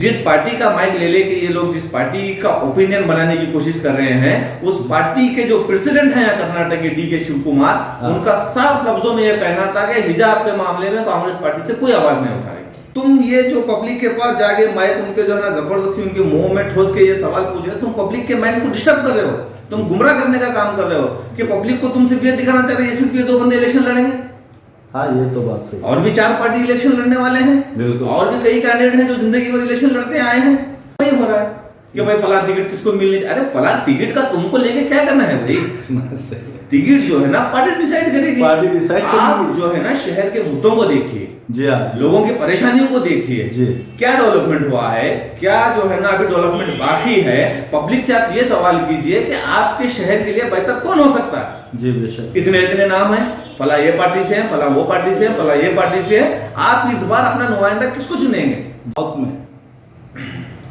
जिस पार्टी का माइक ले लेके ये लोग जिस पार्टी का ओपिनियन बनाने की कोशिश कर रहे हैं, उस पार्टी के जो प्रेसिडेंट हैं कर्नाटक के डी.के. शिव कुमार, उनका साफ लफ्जों में यह कहना था कि हिजाब के मामले में कांग्रेस पार्टी से कोई आवाज नहीं उठाएगी। तुम ये जो पब्लिक के पास जाके माइक उनके जो है ना जबरदस्ती उनके मुंह में ठोस के ये सवाल पूछ रहे हो, तुम पब्लिक के माइंड को डिस्टर्ब कर रहे हो, तुम गुमराह करने का काम कर रहे हो कि पब्लिक को तुम सिर्फ ये दिखाना चाह रहे हो सिर्फ ये दो बंदे इलेक्शन लड़ेंगे। हाँ, ये तो बात सही। और भी 4 पार्टी इलेक्शन लड़ने वाले हैं, बिल्कुल। और भी कई कैंडिडेट हैं जो जिंदगी भर इलेक्शन लड़ते आए हैं। वही हो रहा है कि भाई फला टिकट किसको मिलनी चाहिए। अरे फला टिकट का तुमको लेके क्या करना है भाई? टिकट जो है ना पार्टी डिसाइड करेगी। पार्टी डिसाइड आप जो है ना शहर के मुद्दों को देखिए, जी हाँ, लोगों की परेशानियों को देखिए, जी क्या डेवलपमेंट हुआ है, क्या जो है ना अभी डेवलपमेंट बाकी है। पब्लिक से आप ये सवाल कीजिए कि आपके शहर के लिए बेहतर कौन हो सकता है। जी बेशक। इतने इतने नाम है, फला ये पार्टी से है, फला वो पार्टी से है, फला ये पार्टी से है। आप इस बार अपना नुमाइंदा किसको चुनेंगे?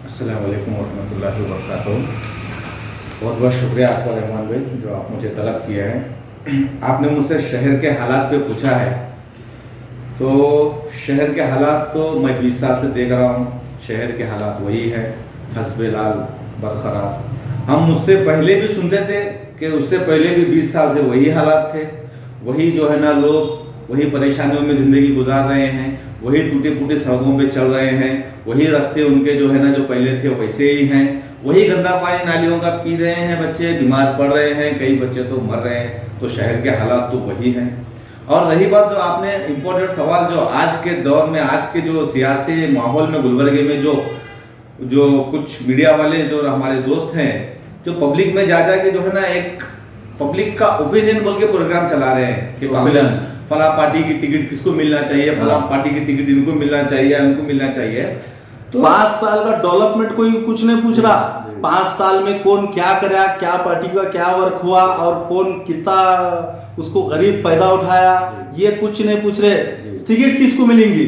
अस्सलाम वालेकुम वरहमतुल्लाहि वबरकातुहू। बहुत बहुत शुक्रिया आपका रहमान भाई, जो आप मुझे तलब किया है। आपने मुझसे शहर के हालात पे पूछा है, तो शहर के हालात तो मैं 20 साल से देख रहा हूँ। शहर के हालात वही है, हस्बेलाल बरकरार। हम मुझसे पहले भी सुनते थे कि उससे पहले भी 20 साल से वही हालात थे, वही जो है ना लोग वही परेशानियों में ज़िंदगी गुजार रहे हैं, वही टूटे फूटे सड़कों पे चल रहे हैं, वही रास्ते उनके जो है ना जो पहले थे वैसे ही हैं, वही गंदा पानी नालियों का पी रहे हैं, बच्चे बीमार पड़ रहे हैं, कई बच्चे तो मर रहे हैं। तो शहर के हालात तो वही हैं। और रही बात जो आपने इम्पोर्टेंट सवाल, जो आज के दौर में आज के जो सियासी माहौल में गुलबर्गे में जो कुछ मीडिया वाले जो हमारे दोस्त हैं, जो पब्लिक में जा के जो है ना एक पब्लिक का ओपिनियन बोल के प्रोग्राम चला रहे हैं कि फला पार्टी की टिकट किसको मिलना चाहिए, फला पार्टी की टिकट इनको मिलना चाहिए, इनको मिलना चाहिए। तो 5 साल का डेवलपमेंट कोई कुछ नहीं पूछ रहा। 5 साल में कौन क्या करा, क्या पार्टी का क्या वर्क हुआ और कौन कितना उसको गरीब फायदा उठाया, ये कुछ नहीं पूछ रहे। टिकट किसको मिलेंगी?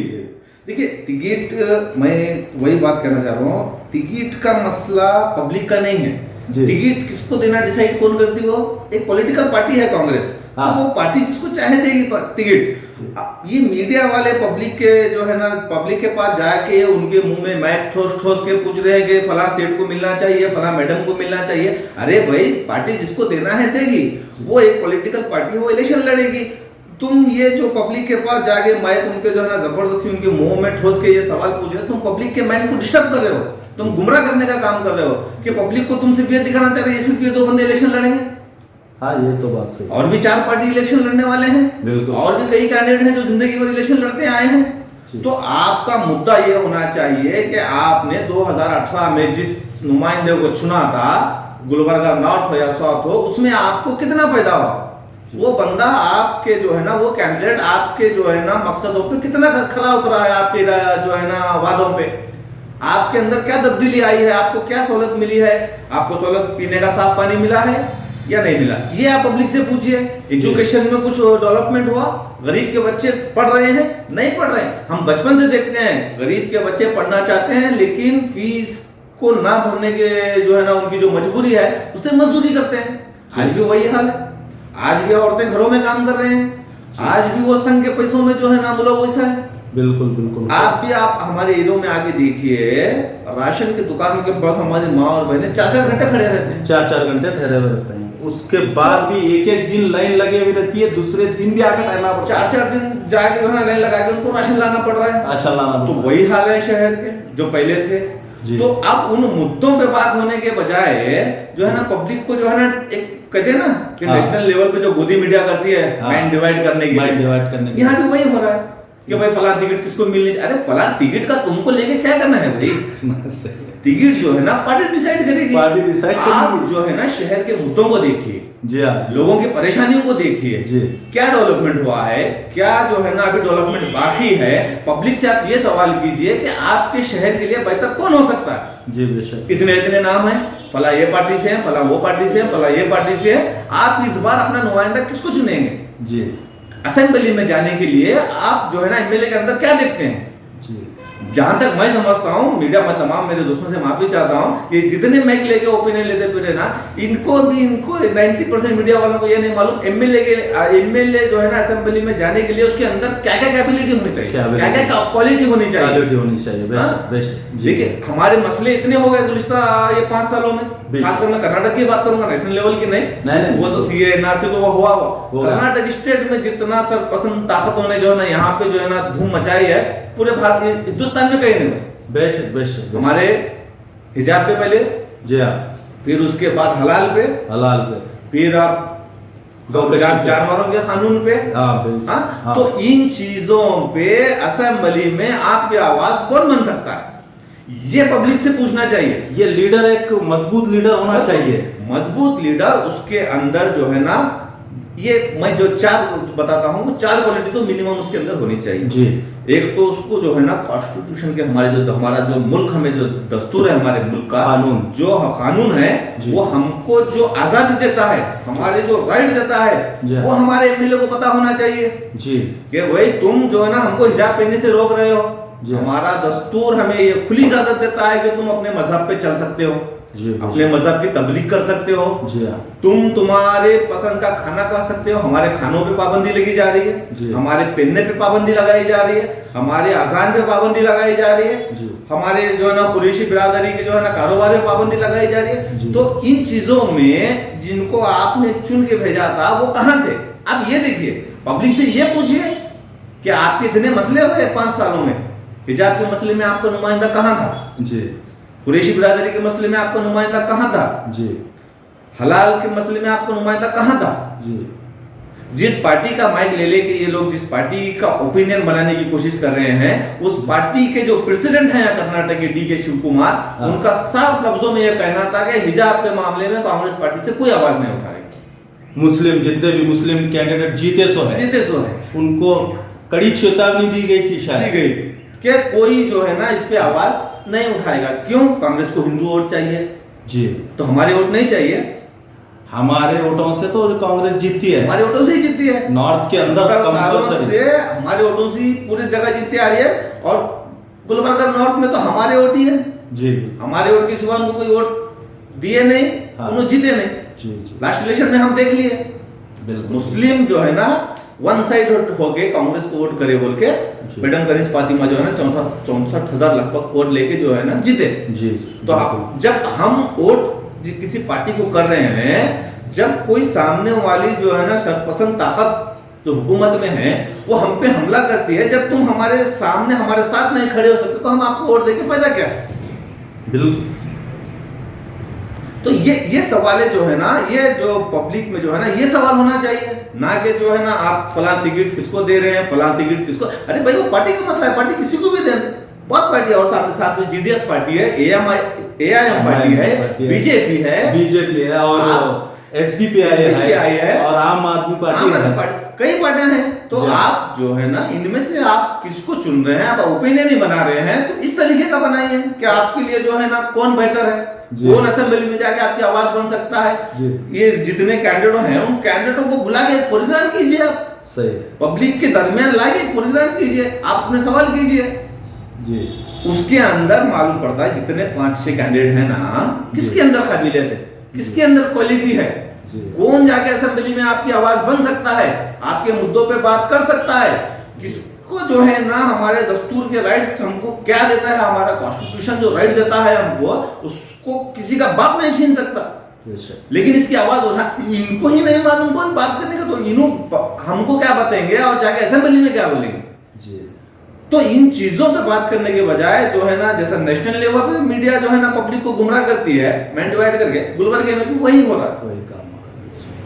देखिए टिकट, मैं वही बात कहना चाह रहा हूँ, टिकट का मसला पब्लिक का नहीं है। टिकट किसको देना डिसाइड कौन करती हो? एक पॉलिटिकल पार्टी है कांग्रेस, वो पार्टी जिसको चाहे देगी टिकट। ये मीडिया वाले पब्लिक के जो है ना पब्लिक के पास जाके उनके मुंह में माइक ठोस के पूछ रहे हैं कि फला सेठ को मिलना चाहिए, फला मैडम को मिलना चाहिए। अरे भाई पार्टी जिसको देना है देगी, वो एक पॉलिटिकल पार्टी, वो इलेक्शन लड़ेगी। तुम ये जो पब्लिक के पास जाके माइक उनके जो है ना जबरदस्ती उनके मुंह में ठोस के ये सवाल पूछ रहे हो, तुम पब्लिक के माइंड को डिस्टर्ब कर रहे हो, तुम गुमराह करने का काम कर रहे हो कि पब्लिक को तुम सिर्फ ये दिखाना चाह रहे हो सिर्फ ये दो बंदे इलेक्शन लड़ेंगे। हाँ, ये तो बात सही। और भी 4 पार्टी इलेक्शन लड़ने वाले हैं, बिल्कुल। और भी कई कैंडिडेट हैं जो जिंदगी भर इलेक्शन लड़ते आए हैं। तो आपका मुद्दा ये होना चाहिए कि आपने 2018 में जिस नुमाइंदे को चुना था, गुलबर्गा नॉर्थ हो या साउथ हो, उसमें आपको कितना फायदा हुआ? वो बंदा आपके जो है ना वो कैंडिडेट आपके जो है ना मकसदों पे कितना खरा उतरा है, आपके जो है ना वादों पे आपके अंदर क्या तब्दीली आई है, आपको क्या सहूलत मिली है, आपको सहूलत पीने का साफ पानी मिला है या नहीं मिला, ये आप पब्लिक से पूछिए। एजुकेशन में कुछ डेवलपमेंट हुआ? गरीब के बच्चे पढ़ रहे हैं? नहीं पढ़ रहे हैं। हम बचपन से देखते हैं गरीब के बच्चे पढ़ना चाहते हैं, लेकिन फीस को ना भरने के जो है ना उनकी जो मजबूरी है उससे मजदूरी करते हैं। आज भी वही हाल है, आज भी औरतें घरों में काम कर रहे हैं, आज भी वो संघ के पैसों में जो है ना बोलो वैसा है। बिल्कुल बिल्कुल। आप हमारे एरिया में आके देखिए, राशन की दुकान के पास हमारी माँ और बहनें 4-4 घंटे खड़े रहते हैं, 4-4 घंटे ठहरे हुए रहते हैं। उसके बाद भी एक दिन लाइन लगे हुई रहती है, दूसरे दिन भी आकर टाइम पड़ता है। 4-4 दिन जाके वहाँ लाइन लगा के उनको राशन लाना पड़ रहा है। राशन लाना तो वही हाल है शहर के जो पहले थे। तो अब उन मुद्दों पे बात होने के बजाय जो है ना पब्लिक को जो है ना एक कहते हैं ना कि नेशनल लेवल पे जो गोदी मीडिया करती है माइंड डिवाइड करने की, यहाँ भी वही हो रहा है कि भाई फला टिकट किसको मिलनी चाहिए। अरे फला टिकट का तुमको लेके क्या करना है भाई? टिकट जो है ना पार्टी डिसाइड करेगी। पार्टी डिसाइड आप जो है ना शहर के मुद्दों को देखिए, जी हाँ, लोगों की परेशानियों को देखिए, क्या डेवलपमेंट हुआ है, क्या जो है ना अभी डेवलपमेंट बाकी है। पब्लिक से आप ये सवाल कीजिए कि आपके शहर के लिए बेहतर कौन हो सकता है। जी बेशक। इतने इतने नाम है, फला ये पार्टी से है, फला वो पार्टी से है, फला ये पार्टी से है। आप इस बार अपना नुमाइंदा किसको चुनेंगे? जी, असेंबली में जाने के लिए आप जो है ना एमएलए के अंदर क्या देखते हैं? जी जहां तक मैं समझता हूँ, मीडिया में तमाम मेरे दोस्तों से माफी चाहता हूँ कि जितने माइक लेके ओपिनियन लेते फिरे ना, इनको 90% मीडिया वालों को ये नहीं मालूम एमएलए जो है ना असेंबली में जाने के लिए उसके अंदर क्या क्या कैपेबिलिटी होनी चाहिए, क्या क्या क्वालिटी होनी चाहिए। देखिए हमारे मसले इतने हो गए गुज़िश्ता ये 5 सालों में, खासकर मैं कर्नाटक की बात करूंगा, नेशनल लेवल की नहीं, वो तो थी एनआरसी तो वो हुआ कर्नाटक स्टेट में जितना सरपसंद ताकतों ने जो है ना यहाँ पे जो है ना धूम मचाई है, पूरे भारत हिंदुस्तान में कहीं नहीं। बेशक हमारे हिजाब पे पहले, जी हाँ, फिर उसके बाद हलाल पे, फिर आप जानवरों के कानून पे, हाँ, तो इन चीजों पे असेंबली में आपकी आवाज कौन बन सकता है, ये पब्लिक से पूछना चाहिए। ये लीडर एक मजबूत लीडर होना चाहिए, मजबूत लीडर, उसके अंदर जो है ना ये मैं जो 4 बताता हूँ वो 4 क्वालिटी तो मिनिमम उसके अंदर होनी चाहिए जी। एक तो उसको जो है ना कॉन्स्टिट्यूशन के हमारा जो मुल्क हमें जो दस्तूर है हमारे मुल्क का कानून है वो हमको जो आजादी देता है, हमारे जो राइट देता है, वो हमारे एमएलए को पता होना चाहिए जी कि भाई तुम जो है ना हमको हिजाब पहनने से रोक रहे हो, हमारा दस्तूर हमें ये खुली इजाजत देता है कि तुम अपने मजहब पे चल सकते हो, अपने मजहब की तबलीग कर सकते हो, तुम तुम्हारे पसंद का खाना खा सकते हो, हमारे खानों पे पाबंदी लगी जा रही है, हमारे पहनने पे पाबंदी लगाई जा रही है, हमारे अजान पे पाबंदी लगाई जा रही है, हमारे जो है ना कुरैशी बिरादरी के जो है ना कारोबार में पाबंदी लगाई जा रही है। तो इन चीजों में जिनको आपने चुन के भेजा था वो कहां थे? अब ये देखिए, पब्लिक से ये पूछिए कि आपके इतने मसले हुए 5 सालों में, हिजाब के मसले में आपका नुमाइंदा कहां था जी, कुरैशी बिरादरी के मसले में आपका नुमाइंदा कहां था जी, हलाल के मसले में आपका नुमाइंदा कहां था जी। जिस पार्टी का माइक ले लेके ये लोग जिस पार्टी का ओपिनियन बनाने की कोशिश कर रहे हैं, उस पार्टी के जो प्रेसिडेंट हैं कर्नाटक के DK शिव कुमार, उनका साफ लफ्जों में यह कहना था कि हिजाब के मामले में कांग्रेस पार्टी से कोई आवाज नहीं उठाएगी। मुस्लिम जितने भी मुस्लिम कैंडिडेट जीते सो है उनको कड़ी चेतावनी दी गई थी, शायद दी गई कि कोई जो है ना इस पे आवाज नहीं उठाएगा। क्यों? कांग्रेस को हिंदू वोट चाहिए जी, तो हमारे वोट नहीं चाहिए। हमारे वोटों से तो कांग्रेस जीतती है, हमारे वोटों से ही जीतती है, नॉर्थ के अंदर से हमारे वोटों से पूरी जगह जीतती आ रही है, और गुलबर्गा नॉर्थ में तो हमारे वोट ही है जी, हमारे वोट के सिवा उनको कोई वोट दिए नहीं, उन्होंने जीते नहीं जी। लास्ट इलेक्शन में हम देख लिए मुस्लिम जो है ना वन साइड हो गए, कांग्रेस को वोट करे बोल के मैडम कनीज फातिमा जो है ना 64,000 लगभग वोट लेके जो है ना जीते जी। तो जब हम वोट किसी पार्टी को कर रहे हैं, जब कोई सामने वाली जो है ना सरपसंद ताकत जो हुकूमत में है वो हम पे हमला करती है, जब तुम हमारे सामने हमारे साथ नहीं खड़े हो सकते तो हम आपको वोट देके फायदा क्या है? बिल्कुल। तो ये सवाल जो है ना, ये जो पब्लिक में जो है ना ये सवाल होना चाहिए, ना कि जो है ना आप फलां टिकट किसको दे रहे हैं, फलां टिकट किसको। अरे भाई वो पार्टी का मसला है, पार्टी किसी को भी दे, बहुत पार्टी है, और साथ में GDS पार्टी है, AIM पार्टी है, बीजेपी है और SDPI है और आम आदमी पार्टी है, कई पार्टियां हैं। तो आप जो है ना इनमें से आप किसको चुन रहे हैं, आप ओपिनियन ही बना रहे हैं, तो इस तरीके का बनाइए कि आपके लिए जो है ना कौन बेहतर है, कौन असेंबली में जाके आपकी आवाज बन सकता है। ये जितने कैंडिडेट हैं उन कैंडिडेटों को बुला के प्रोग्राम कीजिए, आप सही पब्लिक के दरमियान लाके प्रोग्राम कीजिए, आप अपने सवाल कीजिए जी। उसके अंदर मालूम पड़ता है जितने 5-6 कैंडिडेट हैं ना, किसके अंदर काबिलियत है, किसके अंदर क्वालिटी है, कौन जाके असेंबली में आपकी आवाज बन सकता है, आपके मुद्दों पे बात कर सकता है, किसको जो है ना हमारे दस्तूर के राइट्स हमको क्या देता है, हमारा कॉन्स्टिट्यूशन जो राइट देता है हमको, उसको किसी का बाप नहीं छीन सकता। लेकिन इसकी आवाज इनको ही नहीं मालूम कौन बात करने का, तो इन्हों हमको क्या बताएंगे और जाके असेंबली में क्या बोलेंगे जी। तो इन चीजों पे बात करने के बजाय जो है ना, जैसा नेशनल लेवल पे मीडिया जो है ना पब्लिक को गुमराह करती है, मैं डिवाइड करके, गुलबर्गे में वही हो रहा है, वही काम हो रहा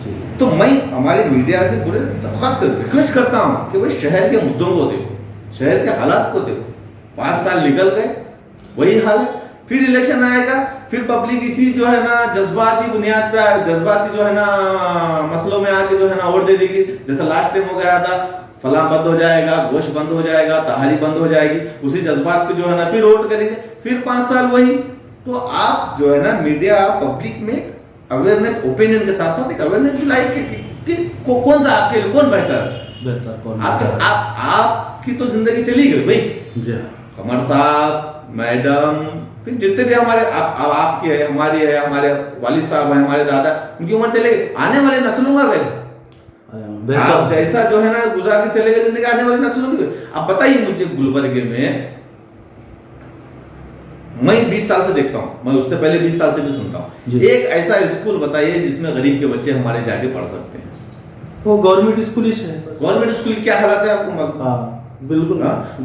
है। तो मैं हमारे मीडिया से पूरे दरख्वास्त रिक्वेस्ट करता हूँ कि भाई शहर के मुद्दों को देखो, शहर के हालात को देखो। 5 साल निकल गए, वही हाल है, फिर इलेक्शन आएगा, फिर पब्लिक इसी जो है ना जज्बाती बुनियाद पे, जज्बाती जो है ना मसलों में आके जो है ना वोट दे देगी। जैसा लास्ट टाइम हो गया था, फलां बंद हो जाएगा, गोश्त बंद हो जाएगा, तहारी बंद हो जाएगी, उसी जज्बात पे जो है ना फिर वोट करेंगे, फिर 5 साल वही। तो आप जो है ना मीडिया पब्लिक में अवेयरनेस, ओपिनियन के साथ साथ एक अवेयरनेस भी लाइक कि कौन सा आपके लिए कौन बेहतर है, कौन आपकी तो जिंदगी चली गई भाई, कमर साहब, मैडम, फिर जितने भी हमारे अब आपकी है, हमारी है, हमारे वालिद साहब हैं, हमारे दादा, उनकी उम्र चले गई, आने वाले नस्लों का कैसे? आप जैसा जो है ना गुजारती चले गए जिंदगी, आने वाली नस्लों की। अब बताइए मुझे, गुलबर्गे में मैं 20 साल से देखता हूँ, मैं उससे पहले 20 साल से भी सुनता हूँ, एक ऐसा स्कूल बताइए जिसमें गरीब के बच्चे हमारे जाके पढ़ सकते हैं। वो गवर्नमेंट स्कूल ही है। गवर्नमेंट स्कूल क्या हालत है आपको? बिल्कुल।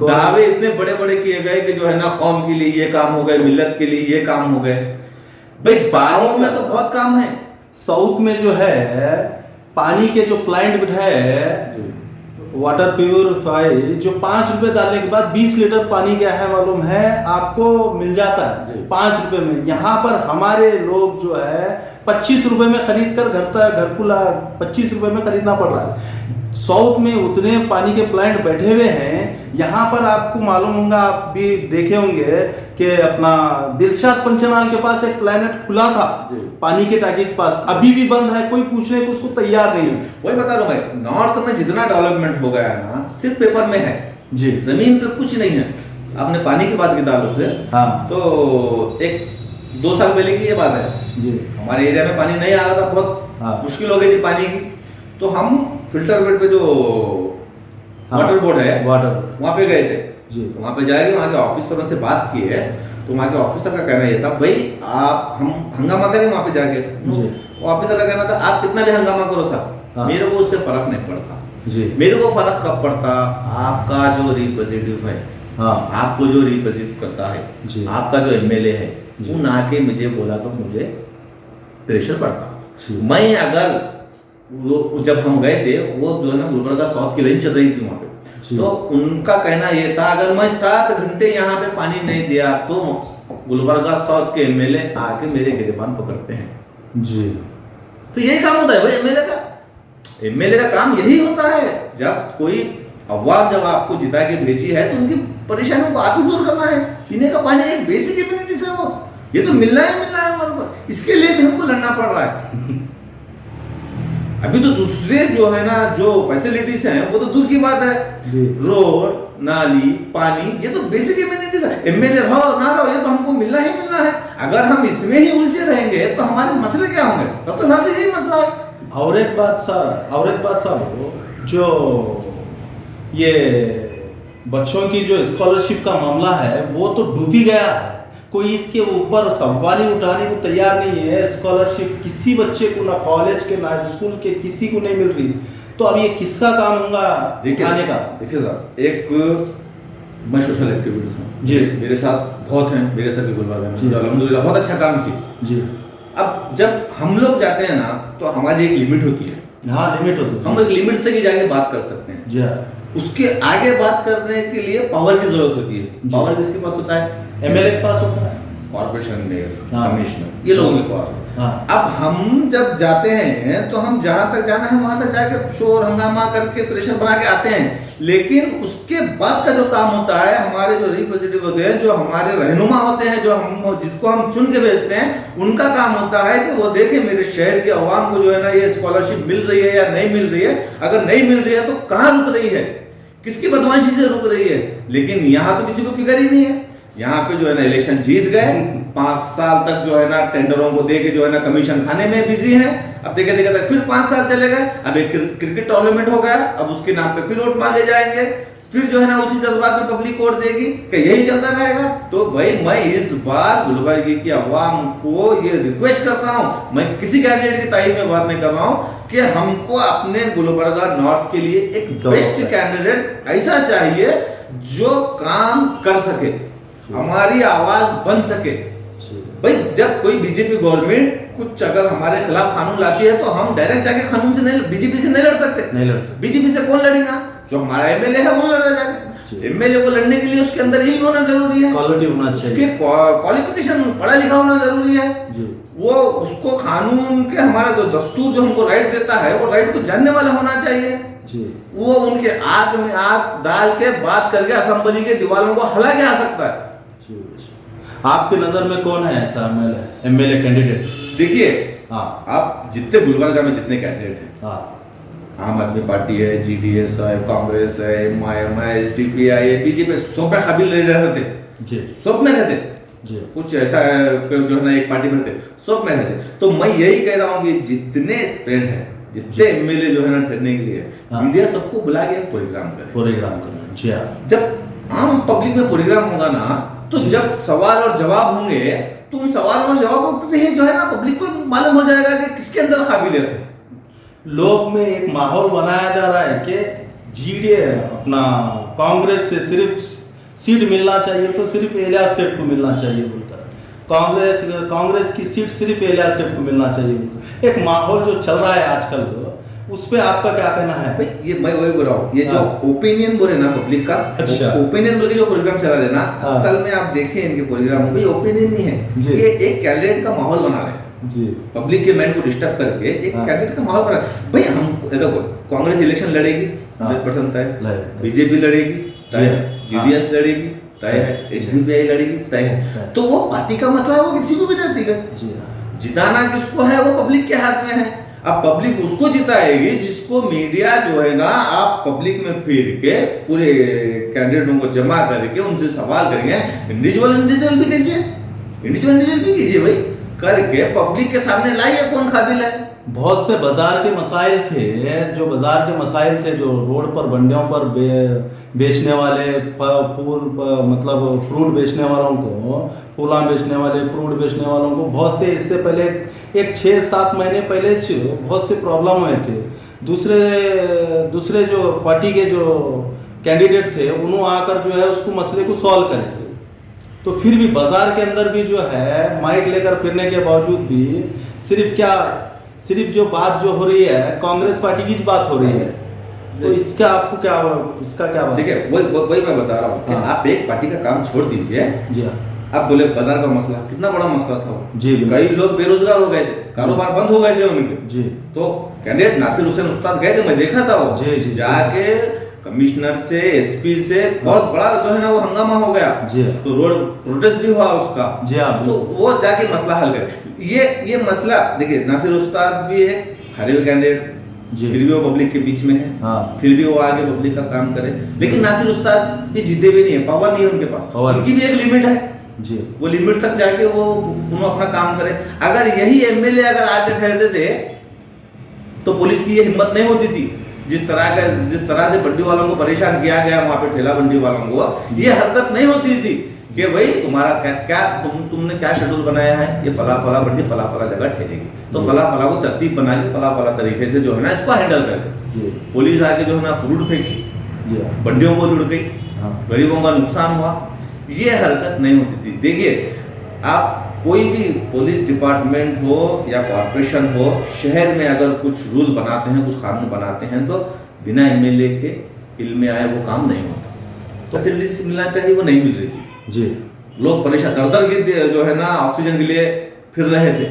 दावे इतने बड़े बड़े किए गए कि जो है ना कौम के लिए ये काम हो गए, मिल्लत के लिए ये काम हो गए। भाई गाँव में तो बहुत काम है। साउथ में जो है पानी के जो प्लांट बिठाए, वाटर प्यूरिफाई, जो 5 रुपए डालने के बाद 20 लीटर पानी क्या है मालूम है आपको, मिल जाता है 5 रुपए में। यहाँ पर हमारे लोग जो है 25 रुपए में खरीद कर घर को 25 रुपए में खरीदना पड़ रहा है। साउथ में उतने पानी के प्लांट बैठे हुए हैं। यहाँ पर आपको मालूम होगा, आप भी देखे होंगे कि अपना दिलशाद पंचनाल के पास एक प्लांट खुला था पानी के टाकी के पास, अभी भी बंद है, कोई पूछने को उसको तैयार नहीं है। वही बता रहा हूँ मैं, नॉर्थ में जितना डेवलपमेंट हो गया है ना, सिर्फ पेपर में है जी, जमीन पे कुछ नहीं है। आपने पानी की बात की दालों से, हाँ, तो 1-2 साल पहले की ये बात है जी, हमारे एरिया में पानी नहीं आ रहा था, बहुत मुश्किल हो गई थी पानी की। तो हम फिल्टर बेड पे जो वाटर बोर्ड है, वहाँ पे गए थे जी। वहाँ पे जाएंगे, वहाँ के ऑफिसरों से बात की है, तो वहाँ के ऑफिसर का कहना ये था, भाई आप हम हंगामा करें वहाँ पे जाके। ऑफिसर का कहना था आप कितना भी हंगामा करो साहब, मेरे को उससे फर्क नहीं पड़ता जी। मेरे को फर्क कब पड़ता, आपका जो रिप्रेजेंटेटिव है, आपको जो रिप्रेजेंट करता है, आपका जो एमएलए है, वो ना के मुझे बोला तो मुझे प्रेशर पड़ता। मैं अगर वो जब हम गए थे, वो जो है ना गुलबर्गा साउथ की लाइन चल रही थी वहाँ पे, तो उनका कहना ये था अगर मैं 7 घंटे यहाँ पे पानी नहीं दिया तो गुलबर्गा साउथ के एमएलए आके मेरे गिरबान पकड़ते हैं जी। तो यही काम होता है भाई एमएलए का काम यही होता है। जब कोई अवाम जब आपको जिता के भेजी है तो उनकी परेशानियों को आप ही दूर करना है। पीने का पानी एक बेसिक इम्यूनिटीज है, वो ये तो मिलना है हमको, इसके लिए भी हमको लड़ना पड़ रहा है। अभी तो दूसरे जो है ना जो फैसिलिटीज हैं वो तो दूर की बात है, रोड, नाली, पानी, ये तो बेसिक इम्यूनिटीज है। एमएलए रहो ना रहो, ये तो हमको मिलना ही मिलना है। अगर हम इसमें ही उलझे रहेंगे तो हमारे मसले क्या होंगे? सबसे ज्यादा यही मसला है। और एक बात साहब, जो ये बच्चों की जो स्कॉलरशिप का मामला है वो तो डूब ही गया है, कोई इसके ऊपर सवाल ही उठाने को तैयार नहीं है। स्कॉलरशिप किसी बच्चे को, ना कॉलेज के ना स्कूल के, किसी को नहीं मिल रही। तो अब ये किसका काम होगा दिखाने का? देखिए साहब, एक मैं सोशल एक्टिविटीज हूँ जी, मेरे साथ बहुत हैं, मेरे सभी गुलबर्गा में जो अल्हम्दुलिल्लाह बहुत अच्छा काम किया जी। अब जब हम लोग जाते हैं ना तो हमारी एक लिमिट होती है। हाँ, लिमिट होती है। हम एक लिमिट तक ही जाके बात कर सकते हैं जी। उसके आगे बात करने के लिए पावर की जरूरत होती है। पावर किसके पास होता है? एमएलए के पास होता है, कॉर्पोरेशन मेयर, कमिश्नर, ये लोगों के पास। अब हम जब जाते हैं तो हम जहां तक जाना है वहां तक जाके शोर हंगामा करके प्रेशर बना के आते हैं, लेकिन उसके बाद का जो काम होता है, हमारे जो रिप्रेजेंटेटिव होते हैं, जो हमारे रहनुमा होते हैं, जो हम जिसको हम चुन के भेजते हैं, उनका काम होता है कि वो देखे मेरे शहर के अवाम को जो है ना ये स्कॉलरशिप मिल रही है या नहीं मिल रही है। अगर नहीं मिल रही है तो कहाँ रुक रही है, किसकी बदमाशी से रुक रही है। लेकिन यहाँ तो किसी को फिक्र ही नहीं है। यहाँ पे जो है ना इलेक्शन जीत गए, 5 साल तक जो है ना टेंडरों को देके जो है ना कमीशन खाने में बिजी है। अब देखे देखे तक फिर 5 साल चले गए। अब एक क्रिकेट टूर्नामेंट हो गया, अब उसके नाम पे फिर वोट मांगे जाएंगे, फिर जो है ना उसी जज्बात में पब्लिक वोट देगी कि यही चलता रहेगा। तो भाई मैं इस बार गुलबर्गा की आवाम को ये रिक्वेस्ट करता हूँ, मैं किसी कैंडिडेट की तारीफ में बात नहीं कर रहा हूँ, कि हमको अपने गुलबर्गा नॉर्थ के लिए एक बेस्ट कैंडिडेट ऐसा चाहिए जो काम कर सके, हमारी आवाज बन सके। भाई जब कोई बीजेपी गवर्नमेंट कुछ अगर हमारे खिलाफ कानून लाती है तो हम डायरेक्ट जाके कानून से नहीं, बीजेपी से नहीं लड़ सकते। बीजेपी से कौन लड़ेगा? जो हमारा एमएलए है वो लड़ा जाएगा। एमएलए को लड़ने के लिए उसके अंदर यही होना जरूरी है, क्वालिटी होना चाहिए, क्वालिफिकेशन, पढ़ा लिखा होना जरूरी है जी। वो उसको कानून के, हमारा जो दस्तूर जो हमको राइट देता है, वो राइट को जानने वाला होना चाहिए जी। वो उनके आग में आग डाल के बात करके असेंबली के दीवारों को हला के आ सकता है। आपकी नजर में कौन है ऐसा एमएलए कैंडिडेट? देखिए, आप जितने गुलबर्गा में जितने कैंडिडेट हैं, आम आदमी पार्टी है, जीडीएस है, कांग्रेस है, एमआईएम है, एसडीपी है, बीजेपी, सब में काबिल रहते जी सब में रहते जी कुछ ऐसा जो है ना एक पार्टी में रहते सब में रहते। तो मैं यही कह रहा हूँ कि जितने स्टूडेंट हैं, जितने एमएलए जो है ना ठहरने के लिए हाँ। मीडिया सबको बुला के प्रोग्राम करे। प्रोग्राम करना जी हाँ जब आम पब्लिक में प्रोग्राम होगा ना तो जब सवाल और जवाब होंगे तो उन सवाल और जवाबों पे जो है ना पब्लिक को मालूम हो जाएगा कि किसके अंदर काबिलियत है। लोग में एक माहौल बनाया जा रहा है कि जीडीए अपना कांग्रेस से सिर्फ सीट मिलना चाहिए तो सिर्फ इलियास सेठ को मिलना चाहिए बोलकर, कांग्रेस की सीट सिर्फ इलियास सेठ को मिलना चाहिए बोलकर एक माहौल जो चल रहा है आजकल, उस पे आपका क्या कहना है? भाई ये मैं वही बोल रहा हूँ, ये जो ओपिनियन बोले ना पब्लिक का, अच्छा। ओपिनियन बोल के जो प्रोग्राम चला रहे ना, हाँ। असल में आप देखें इनके प्रोग्राम को, ये ओपिनियन नहीं है, जी। ये एक कैंडिडेट का माहौल बना रहे हैं जी पब्लिक के माइंड को डिस्टर्ब करके एक हाँ। कैंडिडेट का माहौल बना। भाई हम देखो कांग्रेस इलेक्शन लड़ेगी 100% तय, लड़ेगी। बीजेपी लड़ेगी तय है, जी। जीडीएस लड़ेगी तय है, एसडीपीआई लड़ेगी तय है। तय। तो वो पार्टी का मसला है, वो किसी को भी देती है, जी हाँ जिताना किसको है वो पब्लिक के हाथ में है। अब पब्लिक उसको जिताएगी जिसको मीडिया जो है ना आप पब्लिक में फिर के पूरे कैंडिडेटों को जमा करके उनसे सवाल करेंगे, इंडिविजुअल भी कीजिए, इंडिविजुअल भी कीजिए भाई, करके पब्लिक के सामने लाइए कौन काबिल है। बहुत से बाजार के मसाइल थे, जो बाजार के मसाइल थे, जो रोड पर बंडियों पर बेचने वाले फूल मतलब फ्रूट बेचने वालों को, फूला बेचने वाले, फ्रूट बेचने वालों को बहुत से इससे पहले एक 6-7 महीने पहले बहुत से प्रॉब्लम हुए थे। दूसरे जो पार्टी के जो कैंडिडेट थे उन्होंने आकर जो है उसको मसले को सॉल्व करे, तो फिर भी बाजार के अंदर भी जो है माइक लेकर फिरने के बावजूद भी सिर्फ जो बात जो हो रही है कांग्रेस पार्टी की बात हो रही है। तो इसका आपको क्या, इसका क्या बात? देखिए वही मैं बता रहा हूँ कि हाँ। आप एक पार्टी का काम छोड़ दीजिए, जी हाँ आप बोले बाजार का मसला कितना बड़ा मसला था वो। जी बिल्कुल। कई लोग बेरोजगार हो गए थे, कारोबार बंद हो गए थे उनके, जी तो कैंडिडेट नासिर हुसैन उस्ताद गए थे, मैं देखा था वो, जी, जी, जाके कमिश्नर से एसपी से बहुत बड़ा जो है ना वो हंगामा हो गया, जी तो रोड प्रोटेस्ट भी हुआ उसका, जी हाँ तो वो जाके मसला हल करे। ये मसला देखिए नासिर उस्ताद भी है हारे हुए कैंडिडेट, जी। फिर भी वो पब्लिक के बीच में है, हाँ। फिर भी वो आगे पब्लिक का काम करे, लेकिन नासिर उस्ताद भी जीते भी नहीं है, पावर नहीं है उनके पास, पावर। उनकी भी एक लिमिट है जी वो लिमिट तक जाके वो उन्होंने अपना काम करे। अगर यही एमएलए अगर आके ठहरते थे तो पुलिस की ये हिम्मत नहीं होती थी, जिस तरह से बंडी वालों को परेशान किया गया वहां पे ठेला बंडी वालों को, ये हरकत नहीं होती थी कि भाई तुम्हारा क्या तुमने क्या शेड्यूल बनाया है, ये फला बंडी फला जगह ठहरेगी, तो फला को तरतीब बना के फला तरीके से जो है ना इसको हैंडल करते। जी पुलिस आके जो है ना फ्रूट फेंकी, जी हाँ बंडियों को लुट गई, हाँ गरीबों का नुकसान हुआ, ये हरकत नहीं होती थी। देखिए आप कोई भी पुलिस डिपार्टमेंट हो या कॉर्पोरेशन हो, शहर में अगर कुछ रूल बनाते हैं, कुछ कानून बनाते हैं, तो बिना एमएलए के इल्म में आए वो काम नहीं होता। तो फैसिलिटीज मिलना चाहिए, वो नहीं मिल रही थी, जी लोग परेशान दर के जो है ना ऑक्सीजन के लिए फिर रहे थे।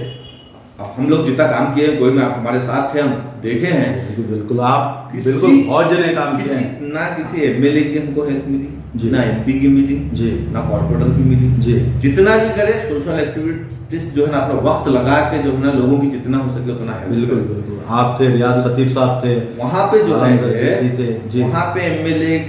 अब हम लोग जितना काम किए, कोई में आप हमारे साथ थे, हम देखे हैं बिल्कुल आप किसी- बिल्कुल बहुत जने काम किए हैं। ना किसी एमएलए की हमको हेल्प मिली, जी। ना एमपी की मिली, जी ना कॉर्पोरेटर की मिली, जी जितना भी करे सोशल एक्टिविटीज जो है ना अपना वक्त लगा के जो है ना लोगों की जितना हो सके उतना है। बिल्कुल बिल्कुल आप थे, रियाज खतीब साहब थे, वहां पे जो आलम है रशीदी थे जी। वहां पे एमएलए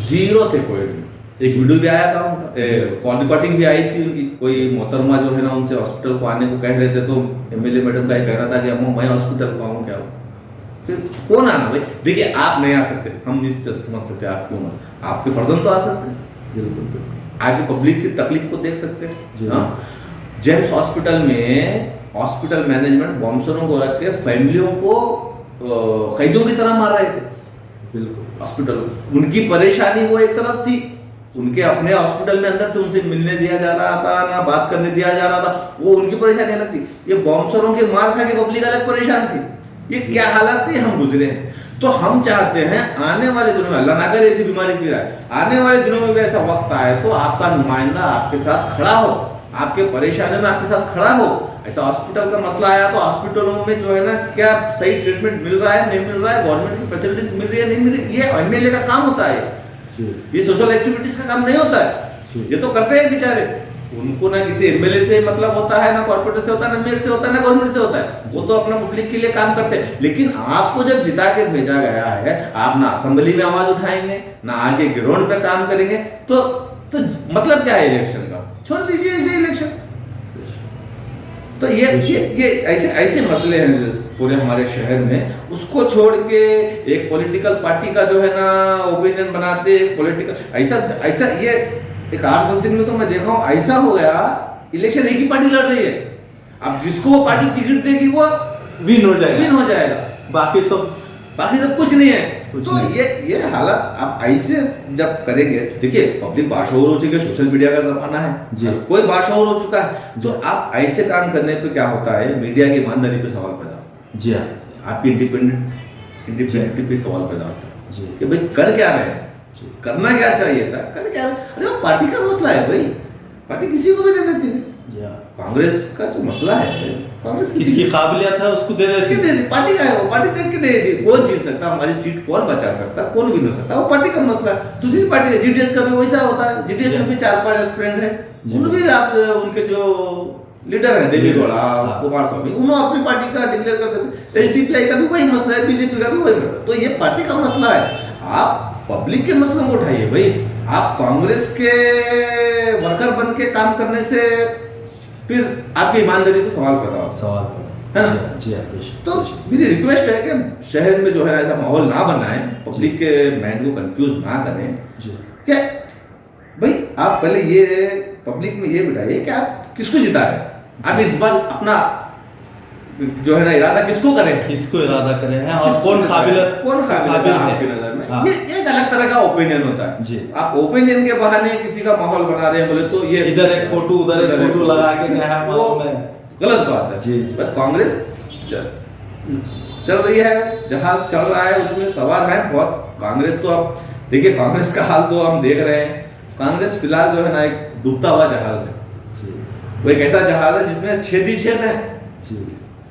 जीरो थे, कोई भी। एक वीडियो भी आया था उनका, रिकॉर्डिंग भी आई थी उनकी, कोई मोहतरमा जो है ना उनसे हॉस्पिटल को आने को कह रहे थे, तो एमएलए मैडम का कह रहा था कि अम्मा मैं हॉस्पिटल को आऊँ क्या, फिर कौन आना भाई। देखिए आप नहीं आ सकते, हम नहीं समझ सकते आप क्यों ना, आपके फर्जंद तो आ सकते हैं, बिल्कुल बिल्कुल आगे पब्लिक की तकलीफ को देख सकते जी। हैं। हाँ, जेम्स हॉस्पिटल में हॉस्पिटल मैनेजमेंट बॉम्बसरों को रख के फैमिलियों को कैदियों की तरह मार रहे थे बिल्कुल हॉस्पिटल। उनकी परेशानी वो एक तरफ थी, उनके अपने हॉस्पिटल में अंदर तो उनसे मिलने दिया जा रहा था, ना बात करने दिया जा रहा था, वो उनकी परेशानी अलग थी। ये बॉम्बसरों के मार खा के पब्लिक अलग परेशान थी। ये क्या हालात थी हम गुजरे हैं। तो हम चाहते हैं आने वाले दिनों में, अल्लाह ना करे ऐसी बीमारी फिर आए, आने वाले दिनों में भी ऐसा वक्त आए तो आपका नुमाइंदा आपके साथ खड़ा हो, आपके परेशानियों में आपके साथ खड़ा हो। ऐसा हॉस्पिटल का मसला आया तो हॉस्पिटलों में जो है ना क्या सही ट्रीटमेंट मिल रहा है, नहीं मिल रहा है, गवर्नमेंट की फैसिलिटीज मिल रही है, नहीं मिल रही, ये एमएलए का काम होता है, जी ये सोशल एक्टिविटीज का काम नहीं होता है। जी। ये तो करते हैं बेचारे, उनको ना किसी एमएलए से मतलब होता है, ना कॉर्पोरेटर से होता है, ना मेयर से होता है, ना गवर्नमेंट से होता है। वो तो अपना पब्लिक के लिए काम करते हैं। लेकिन आपको जब जिता के भेजा गया है, आप ना असेंबली में आवाज उठाएंगे, ना आगे ग्राउंड पे काम करेंगे, तो मतलब क्या है इलेक्शन का? छोड़ दीजिए इसे इलेक्शन। तो ये ऐसे मसले हैं पूरे हमारे शहर में। उसको छोड़ के एक पॉलिटिकल पार्टी का जो है ना ओपिनियन बनाते, पॉलिटिकल ऐसा ये एक 8-10 दिन में तो मैं देखा हूँ ऐसा हो गया, इलेक्शन एक ही पार्टी लड़ रही है। अब जिसको वो पार्टी टिकट देगी वो विन हो जाएगा, बाकी सब कुछ नहीं है। तो ये हालत आप ऐसे जब करेंगे, देखिए पब्लिक बाशऊर हो चुकी है, सोशल मीडिया का जमाना है, कोई बाशऊर हो चुका है। तो आप ऐसे काम करने पे क्या होता है, मीडिया की ईमानदारी पे सवाल पैदा होता है। जी हाँ, आपकी इंडिपेंडेंट पे सवाल पैदा होता है कि भाई कर क्या रहे हैं, करना क्या चाहिए था, कर क्या? अरे वो पार्टी का मसला है भाई, पार्टी किसी को भी दे देती है। कांग्रेस का जो मसला है, कांग्रेस किसकी काबिलियत है उसको दे देती है, पार्टी का है, वो पार्टी देख के दे देती। कौन जीत सकता, हमारी सीट कौन बचा सकता, कौन विन हो सकता, वो पार्टी का मसला है। दूसरी पार्टी है, जीडीएस का भी वैसा होता है। जीडीएस में भी 4-5 एस्पिरेंट है, उनमें भी आप उनके जो लीडर है देवेगौड़ा, कुमार स्वामी, उन्होंने अपनी पार्टी का डिक्लेयर कर देते। एसडीपीआई का भी वही मसला है, बीजेपी का भी वही मसला है। तो ये पार्टी का मसला है। आप पब्लिक के मसलों को उठाइए भाई। आप कांग्रेस के वर्कर बन के काम करने से फिर आपकी ईमानदारी को सवाल पैदा है ना? जी हाँ। तो मेरी रिक्वेस्ट है कि शहर में जो है ऐसा माहौल ना बनाएं, पब्लिक के माइंड को कंफ्यूज ना करें। क्या भाई, आप पहले ये पब्लिक में ये बताइए कि आप किसको जिता रहे हैं। आप इस बार अपना जो है ना इरादा किसको करें हैं और कौन काबिल है आपकी नजर में। हाँ। ये एक अलग तरह का ओपिनियन होता है जी। आप ओपिनियन के बहाने किसी का माहौल बना रहे हैं बोले तो ये इधर एक फोटो उधर एक फोटो लगा के वो गलत बात है जी। कांग्रेस चल रही है, जहाज चल रहा है, उसमें सवार है बहुत। कांग्रेस तो अब देखिए, कांग्रेस का हाल तो हम देख रहे हैं। कांग्रेस फिलहाल जो है ना एक डूबता हुआ जहाज है। वो एक ऐसा जहाज है जिसमें छेद ही छेद है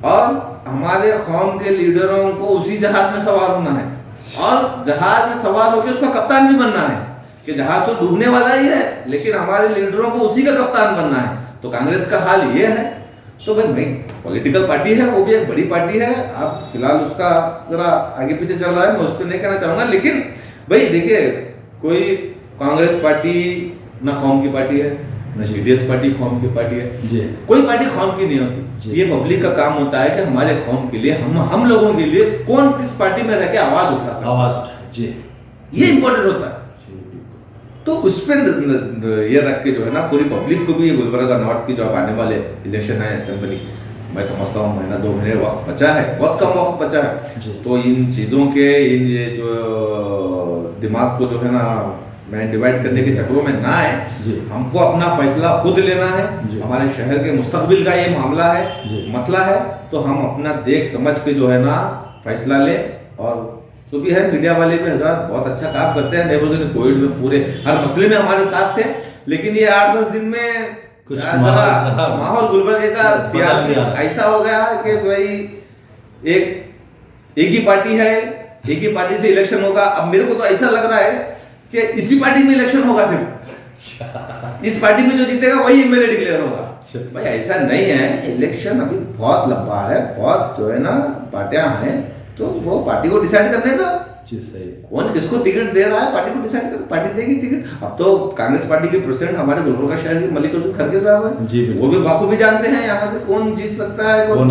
और हमारे कौम के लीडरों को उसी जहाज में सवार होना है और जहाज में सवार होकर उसका कप्तान भी बनना है कि जहाज तो डूबने वाला ही है, लेकिन हमारे लीडरों को उसी का कप्तान बनना है। तो कांग्रेस का हाल ये है। तो भाई पॉलिटिकल पार्टी है, वो भी एक बड़ी पार्टी है। अब फिलहाल उसका जरा आगे पीछे चल रहा है, मैं उस पर नहीं कहना चाहूंगा। लेकिन भाई देखिए, कोई कांग्रेस पार्टी ना कौम की पार्टी है, ना जीडीएस पार्टी कौम की पार्टी है जी। कोई पार्टी कौम की नहीं होती। ये पब्लिक का काम होता है कि हमारे कौम के लिए, हम लोगों के लिए कौन किस पार्टी में रह के आवाज उठा सकता जी, ये इंपॉर्टेंट होता है। तो उस पर ये रख के जो है ना पूरी पब्लिक को भी, गुलबर्गा नॉर्थ की जो अब आने वाले इलेक्शन है असेंबली, मैं समझता हूँ 1-2 महीने वक्त बचा है, बहुत कम वक्त बचा है। तो इन चीज़ों के ये जो दिमाग को जो है ना मैं डिवाइड करने के चक्रों में ना आए। हमको अपना फैसला खुद लेना है। हमारे शहर के मुस्तकबिल का ये मामला है, मसला है। तो हम अपना देख समझ के जो है ना फैसला ले। और तो भी है, मीडिया वाले भी हजरात बहुत अच्छा काम करते हैं। कोविड में पूरे हर मसले में हमारे साथ थे, लेकिन ये 8-10 दिन में कुछ माहौल गुलबर्गे का सियासी ऐसा हो गया कि भाई एक ही पार्टी है, एक ही पार्टी से इलेक्शन होगा। अब मेरे को तो ऐसा लग रहा है कि इसी पार्टी में इलेक्शन होगा, सिर्फ इस पार्टी में जो जीतेगा वही एमएलए डिक्लेयर होगा। भाई ऐसा नहीं है, इलेक्शन अभी बहुत लंबा है, बहुत जो है ना पार्टियां हैं, तो वो पार्टी को डिसाइड करने दो। कौन किसको टिकट दे रहा है, पार्टी को डिसाइड कर, पार्टी देगी टिकट। अब तो कांग्रेस पार्टी के प्रेसिडेंट हमारे गुलबर्गा शहर के मल्लिकार्जुन खड़गे साहब है, वो भी बाखूबी जानते हैं यहाँ से कौन जीत सकता है, कौन।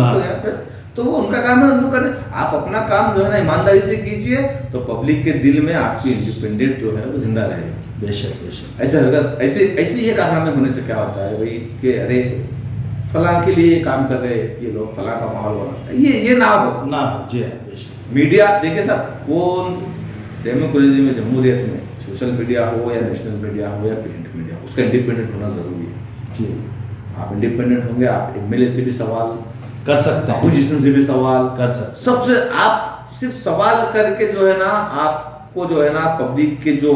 तो वो उनका काम है, उनको करें। आप अपना काम जो है ना ईमानदारी से कीजिए, तो पब्लिक के दिल में आपकी इंडिपेंडेंट जो है वो जिंदा रहेगी। बेशक ऐसे हरकत ऐसे ये कारनामे होने से क्या होता है भाई कि अरे फलां के लिए काम कर रहे ये लोग, फलां का माहौल बना, ये ना हो जी। मीडिया देखिए साहब, कौन डेमोक्रेसी में, जमहूरियत में, सोशल मीडिया हो या नेशनल मीडिया हो या प्रिंट मीडिया, उसका इंडिपेंडेंट होना जरूरी है जी। आप इंडिपेंडेंट होंगे, आप एमएलए से भी सवाल कर सकते हैं, अपोजिशन से भी सवाल कर सकते हैं। सबसे आप सिर्फ सवाल करके जो है ना आपको जो है ना पब्लिक के जो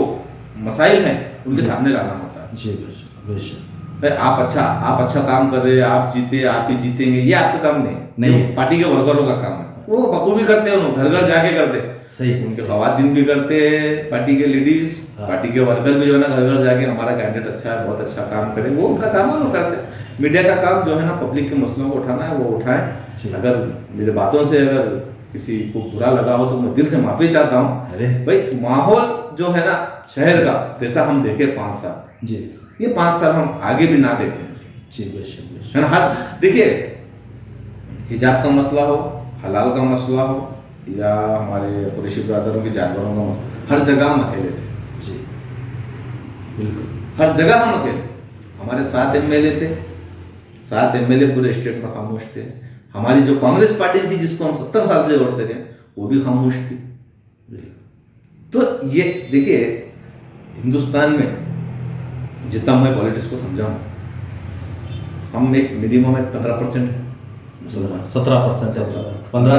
मसाइल हैं उनके सामने लाना होता है जी। बेशक आप अच्छा काम कर रहे हैं, आप जीते, आप ही जीतेंगे, ये आपका काम नहीं, पार्टी के वर्करों का काम है। वो बखूबी करते हैं, घर घर जाके करते, सही उनके खवातीन भी करते हैं, पार्टी के लेडीज, हाँ। पार्टी के वर्कर भी जो है ना घर घर जाके हमारा कैंडिडेट अच्छा है, बहुत अच्छा काम करे, वो उनका काम है, वो करते हैं। मीडिया का काम जो है ना पब्लिक के मसलों को उठाना है, वो उठाए। अगर मेरे बातों से अगर किसी को बुरा लगा हो तो मैं दिल से माफी चाहता हूँ। अरे भाई माहौल जो है ना शहर का जैसा हम देखे 5 साल, जी ये 5 साल हम आगे भी ना देखें, जी बेशक है ना। हर देखिए हिजाब का मसला हो, हलाल का मसला हो, या हमारे कुरैशी ब्रदरों के जानवरों का मसला, हर जगह हम अकेले थे जी बिल्कुल। हर जगह हम अकेले। हमारे 7 एमएलए थे, 7 एमएलए पूरे स्टेट में खामोश थे। हमारी जो कांग्रेस पार्टी थी जिसको हम 70 साल से लड़ते थे वो भी खामोश थी। तो ये देखिए हिंदुस्तान में जितना मैं पॉलिटिक्स को समझा हूँ, हम एक मिनिमम 15% मुसलमान, 17% 15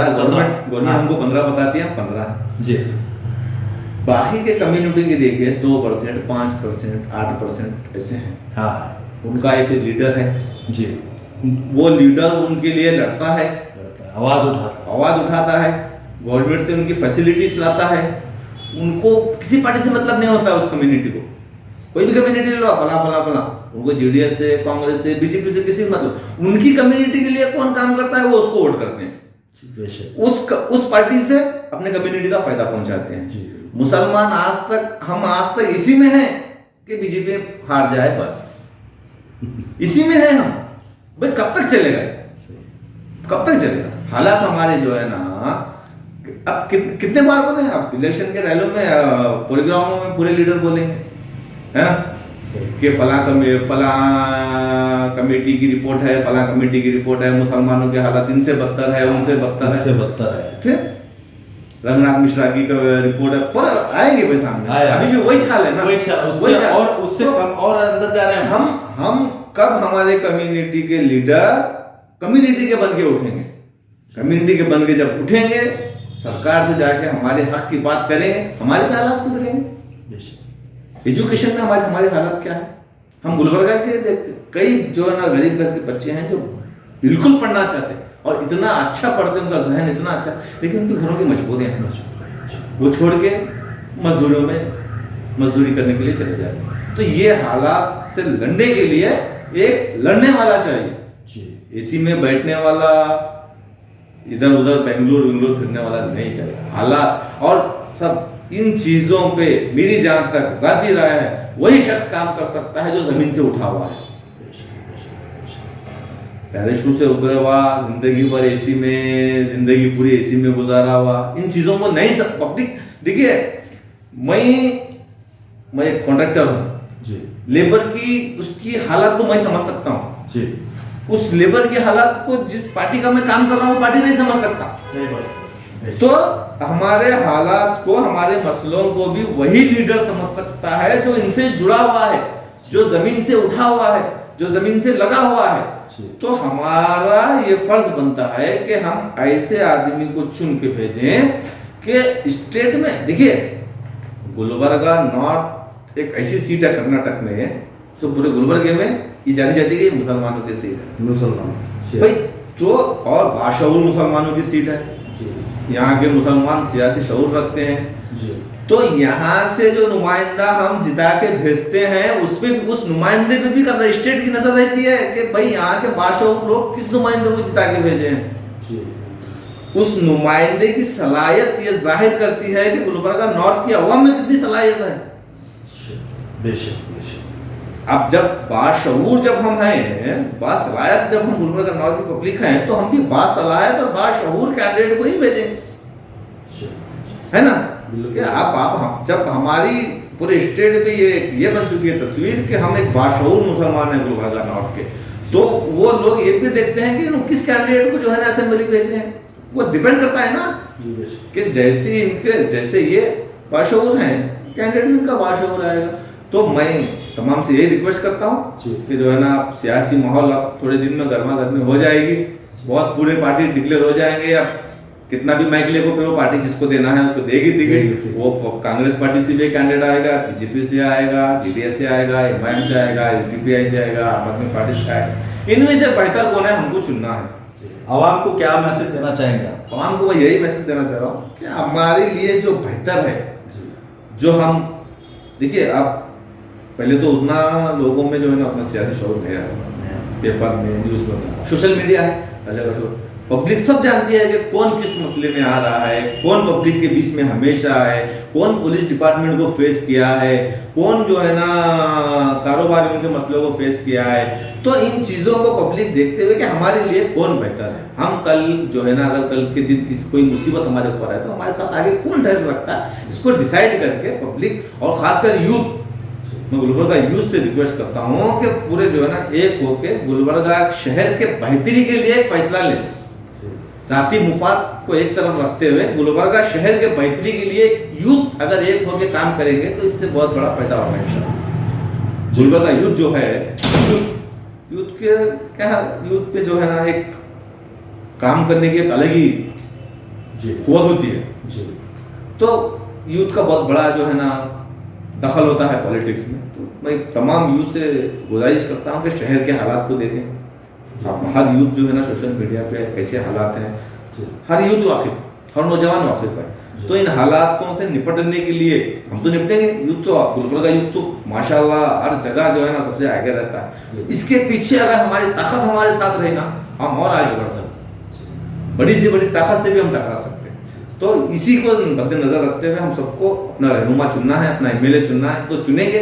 गवर्नमेंट हमको 15 बताती है, 15 जी। बाकी के कम्युनिटी के देखिए 2%, 5%, 8% ऐसे हैं। हाँ उनका एक लीडर है, जी, वो लीडर उनके लिए लड़ता है, आवाज उठाता है, गवर्नमेंट से उनकी फैसिलिटीज लाता है। उनको किसी पार्टी से मतलब नहीं होता है, उस कम्युनिटी को कोई भी कम्युनिटी ले लो, फला फला फला, उनको जेडीएस से, कांग्रेस से, बीजेपी से किसी मतलब, उनकी कम्युनिटी के लिए कौन काम करता है वो उसको वोट करते हैं, उस पार्टी से अपने कम्युनिटी का फायदा पहुंचाते हैं। मुसलमान हम आज तक इसी में हैं कि बीजेपी हार जाए, बस इसी में है हम। भाई कब तक चलेगा, कब तक चलेगा? हालात हमारे जो है ना, अब कितने बार बोले, अब इलेक्शन के रैलियों में, प्रोग्रामों में पूरे लीडर बोलेंगे, है ना, कि फला कमेटी की रिपोर्ट है, फला कमेटी की रिपोर्ट है, मुसलमानों के हालात इनसे बदतर है, उनसे बदतर है। फिर रंगनाथ मिश्रा की रिपोर्ट है, पर आएंगे भाई सामने, अभी भी वही चाल है ना, और उससे कम और अंदर जा रहे हैं हम कब हमारे कम्युनिटी के लीडर कम्युनिटी के बन के उठेंगे? कम्युनिटी के बन के जब उठेंगे, सरकार से जाके हमारे हक की बात करेंगे, हमारे भी हालात सुधरेंगे। एजुकेशन में हमारे हालात क्या है? हम गुलबर्गा के कई जो है ना गरीब घर के बच्चे हैं जो बिल्कुल पढ़ना चाहते हैं और इतना अच्छा पढ़ते हैं, उनका जहन इतना अच्छा, लेकिन उनके घरों की मजबूरियां हैं, वो छोड़ के मजदूरियों में मजदूरी करने के लिए चले जाते हैं। तो ये हालात से लड़ने के लिए एक लड़ने वाला चाहिए, एसी में बैठने वाला, इधर उधर बेंगलुरु फिरने वाला नहीं चाहिए। हालात और सब इन चीजों पे मेरी जहां तक जाती राय है, वही शख्स काम कर सकता है जो जमीन से उठा हुआ है, पैराशूट से उतरा हुआ, जिंदगी भर एसी में, जिंदगी पूरी एसी में गुजारा हुआ। इन चीजों को नहीं सब पब्लिक देखिए, मैं एक कॉन्ट्रैक्टर हूँ, लेबर की उसकी हालत को मैं समझ सकता हूँ, उस लेबर के हालात को जिस पार्टी का मैं काम कर रहा हूँ पार्टी नहीं समझ सकता। तो हमारे हालात को, हमारे मसलों को भी वही लीडर समझ सकता है जो इनसे जुड़ा हुआ है, जो जमीन से उठा हुआ है, जो जमीन से लगा हुआ है। तो हमारा ये फर्ज बनता है कि हम ऐसे आदमी को चुन के भेजें कि स्टेट में, देखिए गुलबर्गा नॉर्थ एक ऐसी सीट है कर्नाटक में, तो पूरे गुलबर्गे में ये जानी जाती है कि मुसलमानों की सीट है, मुसलमान भाई, तो और बाशऊर मुसलमानों की सीट है, यहाँ के मुसलमान सियासी शऊर रखते हैं। तो यहाँ से जो नुमाइंदा हम जिता के भेजते हैं, उसमें उस नुमाइंदे पे भी स्टेट की नजर रहती है कि भाई यहाँ के बाशऊर लोग किस नुमाइंदे को जिता के भेजे हैं। उस नुमाइंदे की सलाहियत ये जाहिर करती है कि गुलबर्गा नॉर्थ की अवाम में कितनी सलाहियत है। अब जब बाशऊर जब हम हैं, बासलाहियत जब हम गुलबर्गा नॉर्थ की पब्लिक हैं, तो हम भी बासलाहियत और बाशऊर कैंडिडेट को ही भेजें, है ना। आप जब हमारी पूरे स्टेट में ये बन चुकी है तस्वीर कि हम एक बाशऊर मुसलमान हैं गुलबर्गा नॉर्थ के, तो वो लोग ये भी देखते हैं कि किस कैंडिडेट को जो है ना असेंबली भेज रहे हैं। वो डिपेंड करता है ना कि जैसे ये बाशऊर हैं, कैंडिडेट भी उनका बाशऊर आएगा। तो मैं तमाम से यही रिक्वेस्ट करता हूँ कि जो है ना सियासी माहौल अब थोड़े दिन में गर्मा गर्मी हो जाएगी, बहुत पूरे पार्टी डिक्लेयर हो जाएंगे। अब कितना भी माइक लेगो पे वो पार्टी जिसको देना है उसको देगी। वो कांग्रेस पार्टी से भी कैंडिडेट आएगा, बीजेपी से आएगा, जेडीएस से आएगा, एमआईएम से आएगा, यूटीपीआई से आएगा, आम आदमी पार्टी से आएगा। इनमें से बेहतर कौन है हमको चुनना है। आवाम को क्या मैसेज देना चाहेंगे आप? आवाम को मैं यही मैसेज देना चाह रहा हूँ कि हमारे लिए जो बेहतर है, जी जो हम देखिए, आप पहले तो उतना लोगों में जो है ना अपना सियासी शौक नहीं रहा, पेपर में, न्यूज़ में, सोशल मीडिया है, पब्लिक सब जानती है कि कौन किस मसले में आ रहा है, कौन पब्लिक के बीच में हमेशा है, कौन पुलिस डिपार्टमेंट को फेस किया है, कौन जो है ना कारोबारियों के मसलों को फेस किया है। तो इन चीज़ों को पब्लिक देखते हुए कि हमारे लिए कौन बेहतर है, हम कल जो है ना अगर कल के दिन किसी कोई मुसीबत हमारे ऊपर है तो हमारे साथ आगे कौन ठहर सकता है, इसको डिसाइड करके पब्लिक और खासकर यूथ, मैं गुलबर्गा यूथ से रिक्वेस्ट करता हूँ कि पूरे जो है ना एक होके गुलबर्गा शहर के बेहतरी के लिए एक फैसला लें, जाती मुफाद को एक तरफ रखते हुए गुलबर्गा शहर के बेहतरी के लिए यूथ अगर एक होकर काम करेंगे तो इससे बहुत बड़ा फायदा होगा इंशाल्लाह। गुलबर्गा यूथ जो है, यूथ के क्या, यूथ पे जो है ना एक काम करने की एक अलग ही कुव्वत होती है जी। तो यूथ का बहुत बड़ा जो है ना दखल होता है पॉलिटिक्स में। तो मैं तमाम यूथ से गुजारिश करता हूँ कि शहर के हालात को देखें। अब हर यूथ जो है ना सोशल मीडिया पे कैसे हालात हैं, हर यूथ वाकिफ, हर नौजवान वाकिफ है। तो इन हालातों से निपटने के लिए हम तो निपटेंगे, यूथ तो गुलबर्गा यूथ तो माशाल्लाह हर जगह जो है ना सबसे आगे रहता है। इसके पीछे अगर हमारी ताकत हमारे साथ रहे ना, हम और आगे बढ़ सकते, बड़ी से बड़ी ताकत से भी हम टकरा सकते हैं। तो इसी को मद्देनजर रखते हुए हम सबको अपना रहनुमा चुनना है, अपना एमएलए चुनना है। तो चुनेंगे,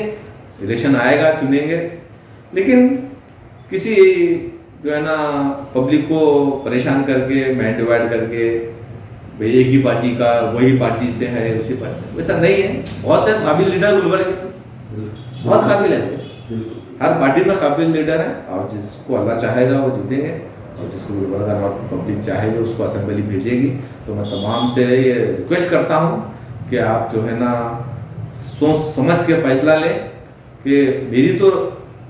इलेक्शन आएगा, चुनेंगे, लेकिन किसी जो है ना पब्लिक को परेशान करके, मैंड डिवाइड करके, भाई एक ही पार्टी का वही पार्टी से है उसी पार्टी, वैसा नहीं है। बहुत है काबिल लीडर गुलबर्गा के, बहुत काबिल है, हर पार्टी में काबिल लीडर है और जिसको अल्लाह चाहेगा वो जीतेंगे और जिसको गुलबर्गा नॉर्थ पब्लिक चाहेगी उसको असेंबली भेजेगी। तो मैं तमाम से ये रिक्वेस्ट करता हूँ कि आप जो है ना सोच समझ के फैसला लें। कि मेरी तो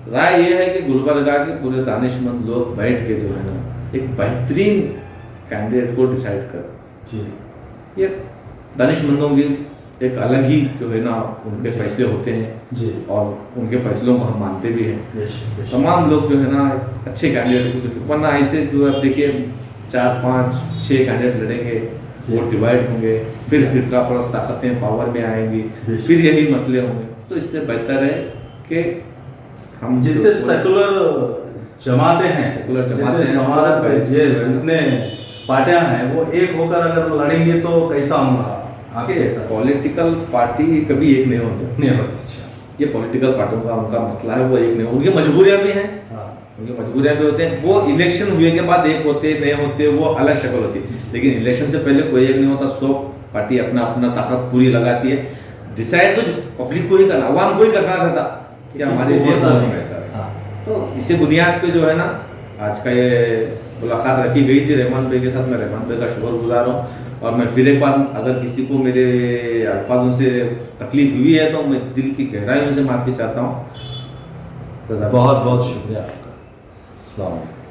राय ये है कि गुलबर्गा के पूरे दानिशमंद लोग बैठ के जो है ना एक बेहतरीन कैंडिडेट को डिसाइड कर जी। ये दानिशमंदों की एक अलग ही जो है ना उनके फैसले होते हैं जी, और उनके फैसलों को हम मानते भी हैं। तमाम लोग जो है ना अच्छे कैंडिडेट को, वरना ऐसे जो है देखिए 4, 5, 6 कैंडिडेट लड़ेंगे, वोट डिवाइड होंगे, फिर फिरका परस्त ताकतें पावर में आएंगी, फिर यही मसले होंगे। तो इससे बेहतर है कि हम जितने सेकुलर जमाते हैं, जितने पार्टियां हैं वो एक होकर अगर लड़ेंगे तो कैसा होगा आपके साथ? पॉलिटिकल पार्टी कभी एक नहीं होती, अच्छा। ये पॉलिटिकल पार्टियों का उनका मसला है, वो एक नहीं, उनकी मजबूरियां भी हैं, उनकी मजबूरियां भी होते हैं। वो इलेक्शन हुए के बाद एक होते नहीं होते वो अलग शक्ल होती है, लेकिन इलेक्शन से पहले कोई एक नहीं होता। सब पार्टी अपना अपना ताकत पूरी लगाती है। डिसाइड तो पब्लिक को ही करना, आवाम को ही करना रहता कि हमारे लिए कौन बेहतर है। तो इसी बुनियाद पे जो है ना आज का ये मुलाकात रखी गई थी रहमान भाई के साथ। मैं रहमान भाई का शुक्रगुजार हूँ और मैं फिर एक बार अगर किसी को मेरे अल्फाजों से तकलीफ हुई है तो मैं दिल की गहराइयों से माफ़ी चाहता हूँ। बहुत बहुत शुक्रिया आपका। अस्सलाम वालेकुम।